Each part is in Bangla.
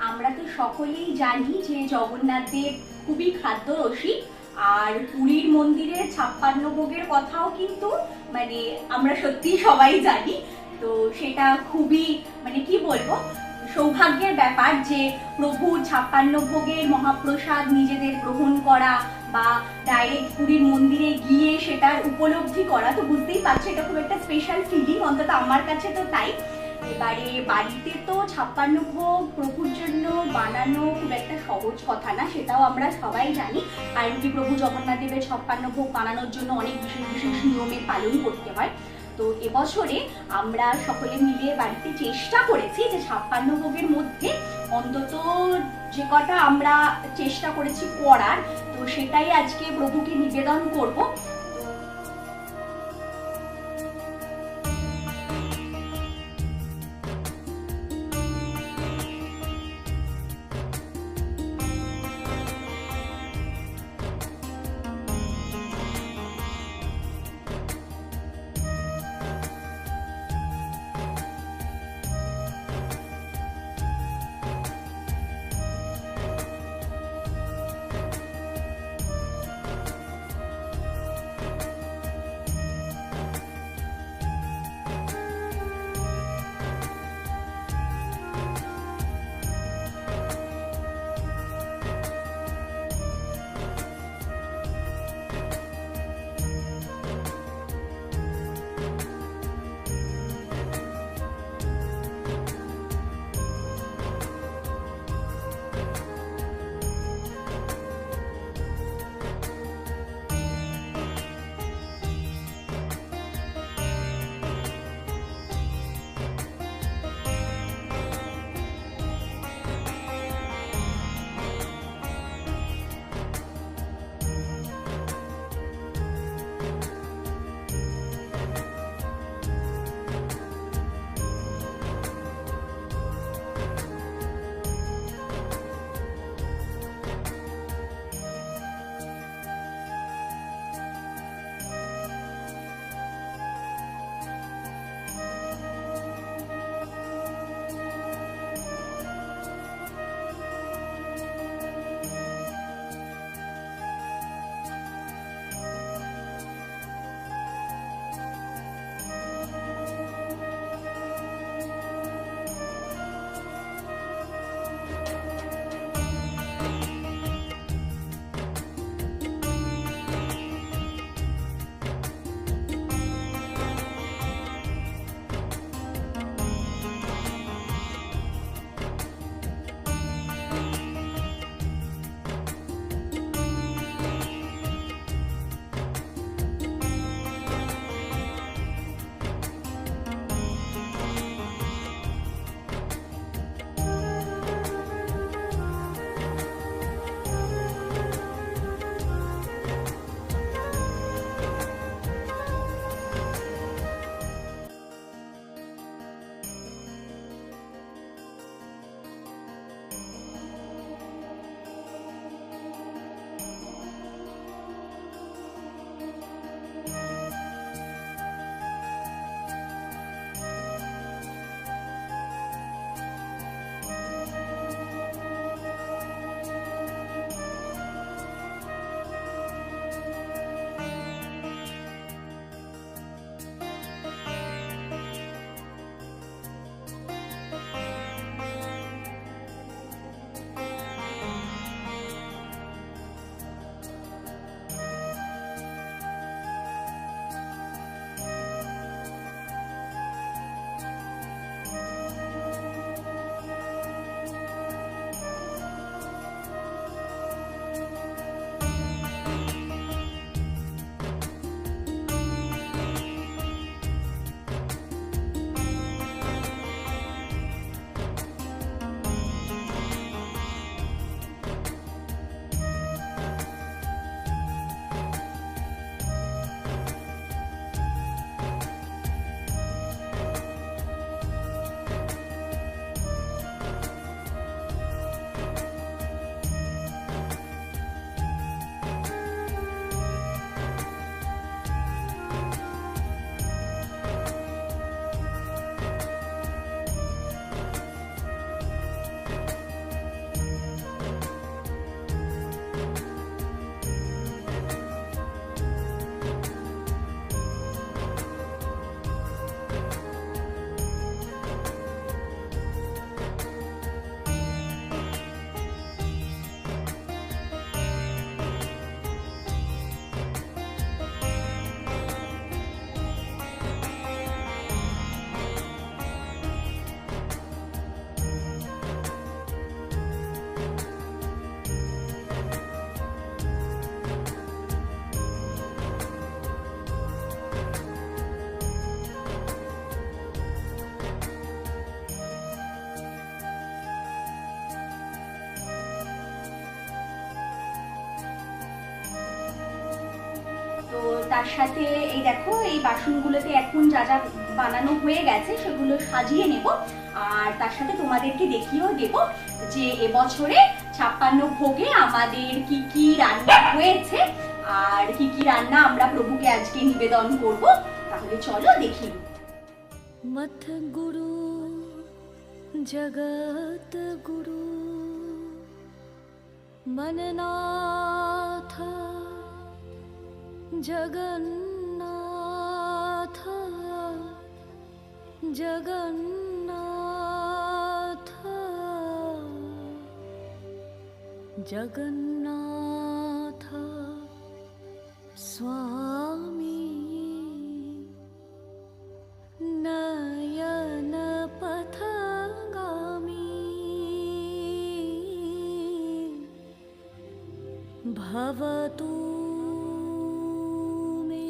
আমরা তো সকলেই জানি যে জগন্নাথ দেব খুবই খাদ্যরসিক, আর পুরীর মন্দিরের 56 ভোগের কথাও কিন্তু মানে আমরা সত্যি সবাই জানি। তো সেটা খুবই মানে কি বলবো, সৌভাগ্যের ব্যাপার যে প্রভুর 56 ভোগের মহাপ্রসাদ নিজেদের গ্রহণ করা বা ডাইরেক্ট পুরীর মন্দিরে গিয়ে সেটার উপলব্ধি করা। তো বুঝতেই পারছো এটা খুব একটা স্পেশাল ফিলিং, অন্তত আমার কাছে তো তাই। এবারে বাড়িতে তো 56 ভোগ প্রভুর জন্য বানানো খুব একটা সহজ কথা না, সেটাও আমরা সবাই জানি। কারণ কি প্রভু জগন্নাথ দেবের 56 ভোগ বানানোর জন্য অনেক বিশেষ বিশেষ নিয়মে পালন করতে হয়। তো এবছরে আমরা সকলে মিলে বাড়িতে চেষ্টা করেছি যে 56 ভোগের মধ্যে অন্তত যে কটা আমরা চেষ্টা করেছি করার, তো সেটাই আজকে প্রভুকে নিবেদন করব। তার সাথে এই দেখো এই বাসনগুলোতে এখন যা যা বানানো হয়ে গেছে সেগুলো সাজিয়ে নেব, আর তার সাথে তোমাদেরকে দেখিয়েও দেব যে এবছরে 56 ভোগে আমাদের কি কি রান্না হয়েছে আর কি কি রান্না আমরা প্রভুকে আজকে নিবেদন করব। তাহলে চলো দেখি। मथ गुरु जगत गुरु मननाथ जगन्नाथ जगन्नाथ जगन्नाथ स्वामी नयन पथगामी भवतु मे।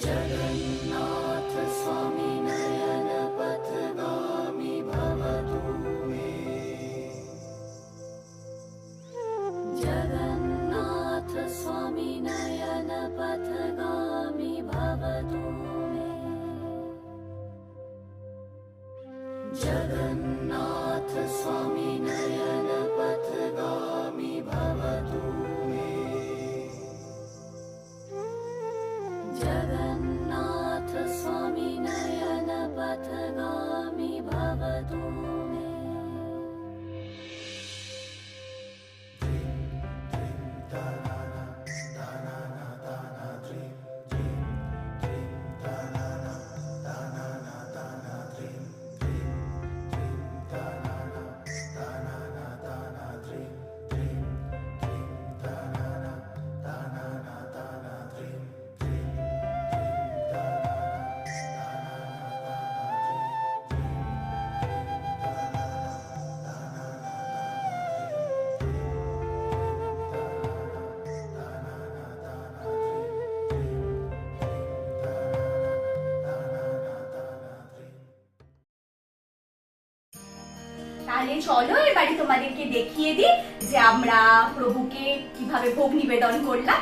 जगन्नाथ स्वामी नयन पथगामी भवतु मे। जगन्नाथ स्वामी नयन पथगामी भवतु मे। जगन्नाथ स्वामी नयन पथगामी भवतु मे। जगन्नाथ स्वामी नयन पथगामी भवतु मे। তাহলে চলো এবারে তোমাদেরকে দেখিয়ে দিই যে আমরা প্রভুকে কিভাবে ভোগ নিবেদন করলাম।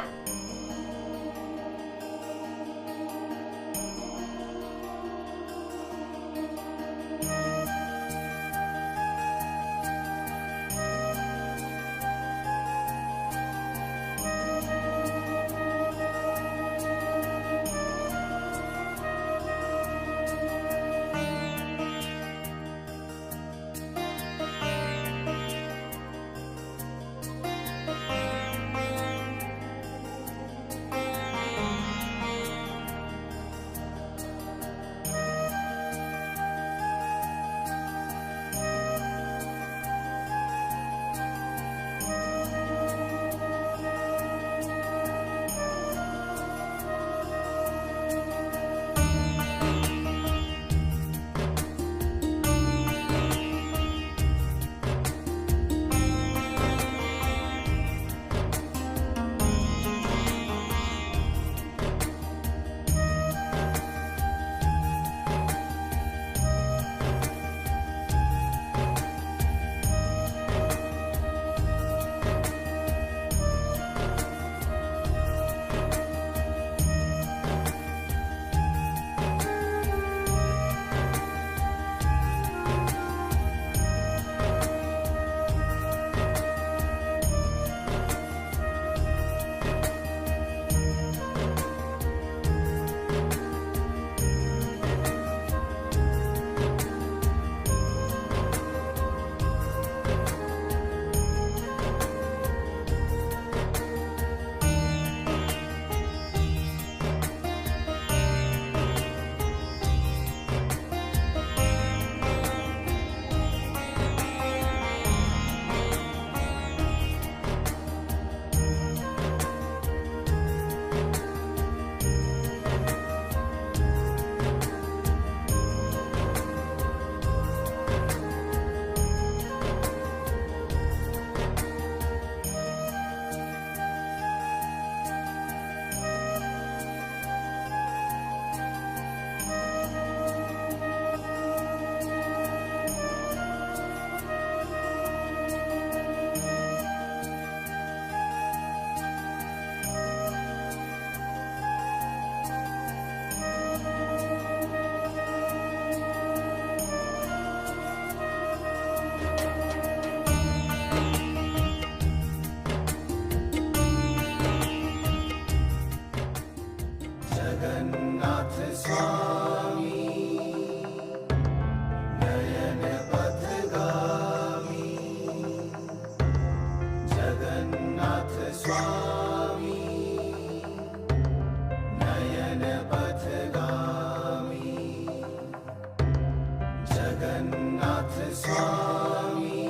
जगन्नाथ स्वामी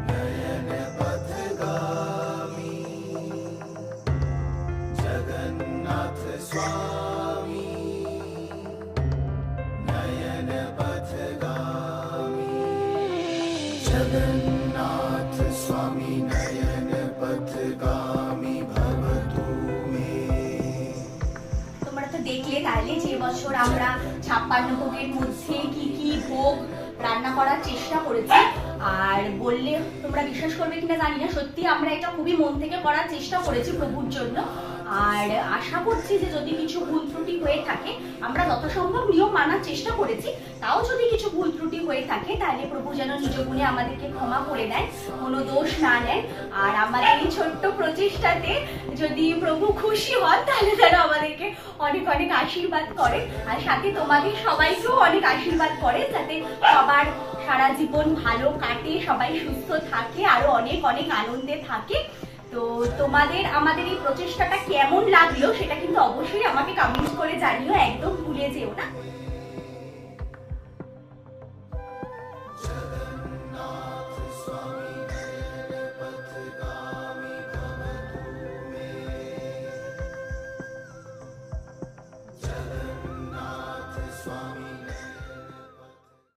नयन पथगामी जगन्नाथ स्वामी नयन पथगामी जगन्नाथ स्वामी नयन पथगामी भवतु मे। তোমরা তো দেখলে তাহলে যে বছর আমরা 56 ভোগের মধ্যে কি কি ভোগ রান্না করার চেষ্টা করেছি, আর বললে তোমরা বিশ্বাস করবে কিনা জানি না, সত্যি আমরা এটা খুবই মন থেকে করার চেষ্টা করেছি প্রভুর জন্য। আর আশা করছি যে যদি কিছু ভুল ত্রুটি হয়ে থাকে, আমরা যথাসম্ভব নিয়ম মানার চেষ্টা করেছি, তাও যদি কিছু ভুল ত্রুটি হয়ে থাকে তাহলে প্রভু যেন নিজ গুণে আমাদেরকে ক্ষমা করে দেয়, কোনো দোষ না নেন। আর আমাদের এই ছোট্ট প্রচেষ্টাতে যদি প্রভু খুশি হন তাহলে যেন আমাদেরকে অনেক অনেক আশীর্বাদ করেন, আর সাথে তোমাদের সবাইকেও অনেক আশীর্বাদ করেন, যাতে সবার সারা জীবন ভালো কাটে, সবাই সুস্থ থাকে, আরো অনেক অনেক আনন্দে থাকে। তো তোমাদের আমাদের এই প্রচেষ্টাটা কেমন লাগলো সেটা কিন্তু অবশ্যই আমাকে কমেন্ট করে জানিও, একদম ভুলে যেও না।